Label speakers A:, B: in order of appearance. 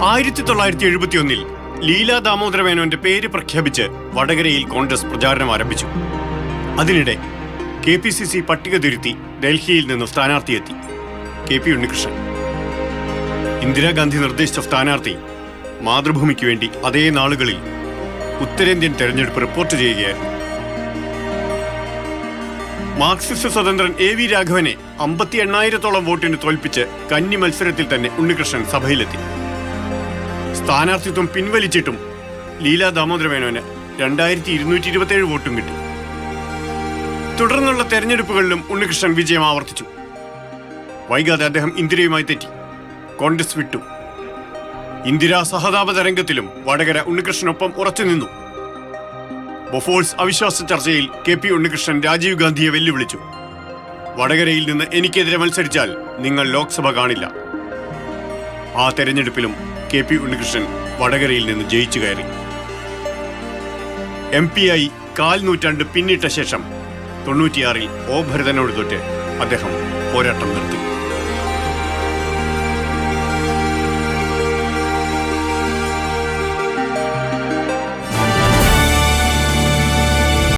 A: 1971 ലീലാ ദാമോദര മേനോന്റെ പേര് പ്രഖ്യാപിച്ച് വടകരയിൽ കോൺഗ്രസ് പ്രചാരണം ആരംഭിച്ചു. അതിനിടെ KPCC പട്ടിക തിരുത്തി ഡൽഹിയിൽ നിന്ന് സ്ഥാനാർത്ഥിയെത്തി KP ഉണ്ണികൃഷ്ണൻ. ഇന്ദിരാഗാന്ധി നിർദ്ദേശിച്ച സ്ഥാനാർത്ഥി മാതൃഭൂമിക്ക് വേണ്ടി അതേ നാളുകളിൽ ഉത്തരേന്ത്യൻ തെരഞ്ഞെടുപ്പ് റിപ്പോർട്ട് ചെയ്യുകയായിരുന്നു. മാർക്സിസ്റ്റ് സ്വതന്ത്രൻ AV രാഘവനെ 58,000-ഓളം വോട്ടിന് തോൽപ്പിച്ച് കന്നി മത്സരത്തിൽ തന്നെ ഉണ്ണികൃഷ്ണൻ സഭയിലെത്തി. സ്ഥാനാർത്ഥിത്വം പിൻവലിച്ചിട്ടും ലീലാ ദാമോദര മേനോന് 2227 വോട്ടും കിട്ടി. തുടർന്നുള്ള തെരഞ്ഞെടുപ്പുകളിലും ഉണ്ണികൃഷ്ണൻ വിജയം ആവർത്തിച്ചു. വൈകാതെ അദ്ദേഹം ഇന്ദിരയുമായി തെറ്റി കോൺഗ്രസ് വിട്ടു. ഇന്ദിരാ സഹതാപ തരംഗത്തിലും വടകര ഉണ്ണികൃഷ്ണനൊപ്പം ഉറച്ചുനിന്നു. ബൊഫോഴ്സ് അവിശ്വാസ ചർച്ചയിൽ KP ഉണ്ണികൃഷ്ണൻ രാജീവ് ഗാന്ധിയെ വെല്ലുവിളിച്ചു. വടകരയിൽ നിന്ന് എനിക്കെതിരെ മത്സരിച്ചാൽ നിങ്ങൾ ലോക്സഭ കാണില്ല. ആ തെരഞ്ഞെടുപ്പിലും KP ഉണ്ണികൃഷ്ണൻ വടകരയിൽ നിന്ന് ജയിച്ചു കയറി. MP ആയി 1/4 നൂറ്റാണ്ട് പിന്നിട്ട ശേഷം 96-ൽ O ഭരതനോട് തൊട്ട് അദ്ദേഹം പോരാട്ടം നിർത്തി.